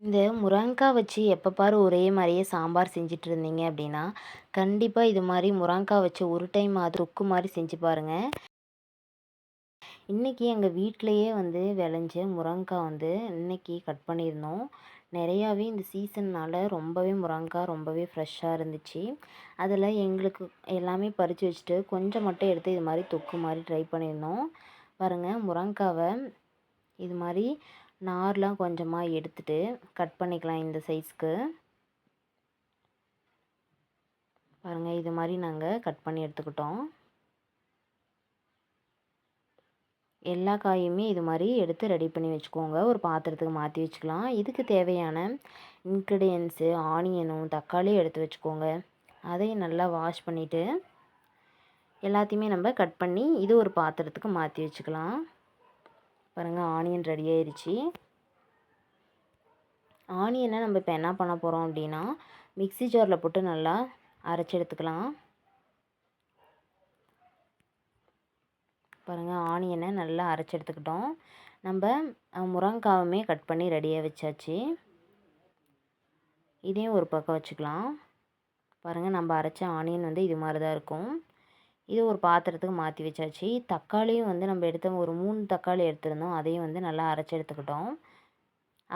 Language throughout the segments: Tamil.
இந்த முருங்கக்காய் வச்சு எப்போ பாரு ஒரே மாதிரியே சாம்பார் செஞ்சுட்டு இருந்தீங்க அப்படின்னா, கண்டிப்பாக இது மாதிரி முருங்கக்காய் வச்சு ஒரு டைம் அது தொக்கு மாதிரி செஞ்சு பாருங்கள். இன்றைக்கி எங்கள் வீட்டிலையே வந்து விளைஞ்ச முருங்கக்காய் வந்து இன்றைக்கி கட் பண்ணியிருந்தோம். நிறையாவே இந்த சீசன்னால் ரொம்பவே முருங்கக்காய் ரொம்பவே ஃப்ரெஷ்ஷாக இருந்துச்சு. அதில் எங்களுக்கு எல்லாமே பறித்து வச்சுட்டு கொஞ்சம் மட்டும் எடுத்து இது மாதிரி தொக்கு மாதிரி ட்ரை பண்ணியிருந்தோம். பாருங்கள், முருங்கக்காவை இது மாதிரி நார்லாம் கொஞ்சமாக எடுத்துட்டு கட் பண்ணிக்கலாம் இந்த சைஸ்க்கு. பாருங்கள், இது மாதிரி நாங்கள் கட் பண்ணி எடுத்துக்கிட்டோம். எல்லா காயுமே இது மாதிரி எடுத்து ரெடி பண்ணி வச்சுக்கோங்க. ஒரு பாத்திரத்துக்கு மாற்றி வச்சுக்கலாம். இதுக்கு தேவையான இன்க்ரீடியன்ஸு ஆனியனும் தக்காளியும் எடுத்து வச்சுக்கோங்க. அதையும் நல்லா வாஷ் பண்ணிவிட்டு எல்லாத்தையுமே நம்ம கட் பண்ணி இது ஒரு பாத்திரத்துக்கு மாற்றி வச்சுக்கலாம். பாருங்கள், ஆனியன் ரெடி ஆயிடுச்சு. ஆனியனை நம்ம இப்போ என்ன பண்ண போகிறோம் அப்படின்னா, மிக்ஸி ஜாரில் போட்டு நல்லா அரைச்சி எடுத்துக்கலாம். பாருங்கள், ஆனியனை நல்லா அரைச்சி எடுத்துக்கிட்டோம். நம்ம முருங்கைக்காவுமே கட் பண்ணி ரெடியாக வச்சாச்சு. இதையும் ஒரு பக்கம் வச்சுக்கலாம். பாருங்கள், நம்ம அரைச்ச ஆனியன் வந்து இது மாதிரி தான் இருக்கும். இது ஒரு பாத்திரத்துக்கு மாற்றி வச்சாச்சு. தக்காளியும் வந்து நம்ம எடுத்த ஒரு 3 தக்காளி எடுத்துருந்தோம். அதையும் வந்து நல்லா அரைச்சி எடுத்துக்கிட்டோம்.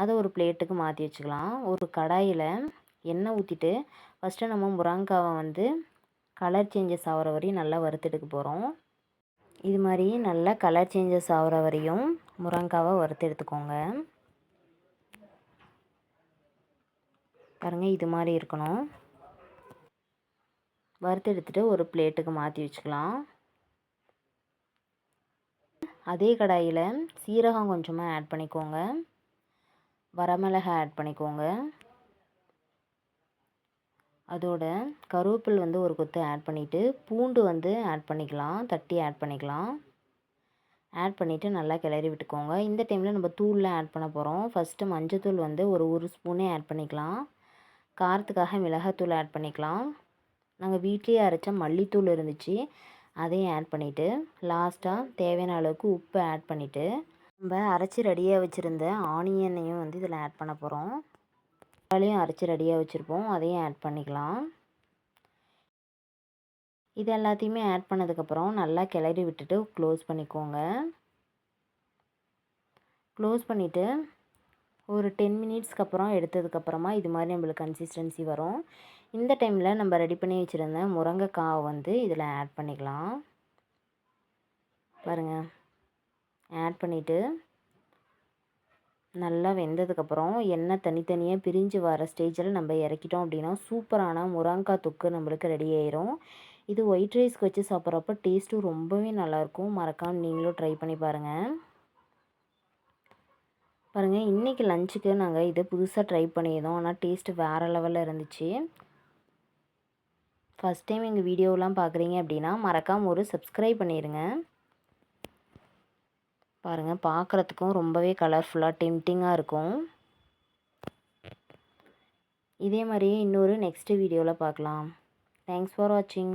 அதை ஒரு பிளேட்டுக்கு மாற்றி வச்சுக்கலாம். ஒரு கடாயில் எண்ணெய் ஊற்றிட்டு ஃபஸ்ட்டு நம்ம முருங்கைக்காவை வந்து கலர் சேஞ்சஸ் ஆகிற வரையும் நல்லா வறுத்தெடுக்க போகிறோம். இது மாதிரி நல்லா கலர் சேஞ்சஸ் ஆகிற வரையும் முருங்கைக்காவை வறுத்து எடுத்துக்கோங்க. பாருங்கள், இது மாதிரி இருக்கணும். வறுத்து எடுத்துகிட்டு ஒரு பிளேட்டுக்கு மாற்றி வச்சுக்கலாம். அதே கடாயில் சீரகம் கொஞ்சமாக ஆட் பண்ணிக்கோங்க. வரமிளகாய் ஆட் பண்ணிக்கோங்க. அதோட கருவேப்பில் வந்து ஒரு கொத்து ஆட் பண்ணிவிட்டு பூண்டு வந்து ஆட் பண்ணிக்கலாம். தட்டி ஆட் பண்ணிக்கலாம். ஆட் பண்ணிவிட்டு நல்லா கிளறி விட்டுக்கோங்க. இந்த டைமில் நம்ம தூள்லாம் ஆட் பண்ண போகிறோம். ஃபஸ்ட்டு மஞ்சத்தூள் வந்து ஒரு ஸ்பூனே ஆட் பண்ணிக்கலாம். காரத்துக்காக மிளகாத்தூள் ஆட் பண்ணிக்கலாம். நாங்கள் வீட்லேயே அரைச்ச மல்லித்தூள் இருந்துச்சு, அதையும் ஆட் பண்ணிவிட்டு லாஸ்ட்டாக தேவையான அளவுக்கு உப்பு ஆட் பண்ணிவிட்டு நம்ம அரைச்சி ரெடியாக வச்சுருந்த ஆனியனையும் வந்து இதில் ஆட் பண்ண போகிறோம். தக்காளியும் அரைச்சி ரெடியாக வச்சுருப்போம், அதையும் ஆட் பண்ணிக்கலாம். இது எல்லாத்தையுமே ஆட் பண்ணதுக்கப்புறம் நல்லா கிளறி விட்டுட்டு க்ளோஸ் பண்ணிக்கோங்க. க்ளோஸ் பண்ணிவிட்டு ஒரு 10 மினிட்ஸ்க்கு அப்புறம் எடுத்ததுக்கப்புறமா இது மாதிரி நம்மளுக்கு கன்சிஸ்டன்சி வரும். இந்த டைமில் நம்ம ரெடி பண்ணி வச்சுருந்த முருங்கைக்காவை வந்து இதில் ஆட் பண்ணிக்கலாம். பாருங்கள், ஆட் பண்ணிவிட்டு நல்லா வெந்ததுக்கப்புறம் எண்ணெய் தனித்தனியாக பிரிஞ்சு வர ஸ்டேஜில் நம்ம இறக்கிட்டோம் அப்படின்னா சூப்பரான முருங்கைக்காய் தொக்கு நம்மளுக்கு ரெடி ஆயிரும். இது ஒயிட் ரைஸ்க்கு வச்சு சாப்பிட்றப்ப டேஸ்ட்டும் ரொம்பவே நல்லாயிருக்கும். மறக்காமல் நீங்களும் ட்ரை பண்ணி பாருங்கள். பாருங்கள், இன்றைக்கி லஞ்சுக்கு நாங்கள் இதை புதுசாக ட்ரை பண்ணியிருந்தோம். ஆனால் டேஸ்ட்டு வேறு லெவலில் இருந்துச்சு. ஃபஸ்ட் டைம் எங்கள் வீடியோலாம் பார்க்குறீங்க அப்படின்னா மறக்காமல் ஒரு சப்ஸ்கிரைப் பண்ணிடுங்க. பாருங்கள், பார்க்குறதுக்கும் ரொம்பவே கலர்ஃபுல்லாக டெம்டிங்காக இருக்கும். இதே மாதிரியே இன்னொரு நெக்ஸ்ட் வீடியோவில் பார்க்கலாம். தேங்க்ஸ் ஃபார் வாட்சிங்.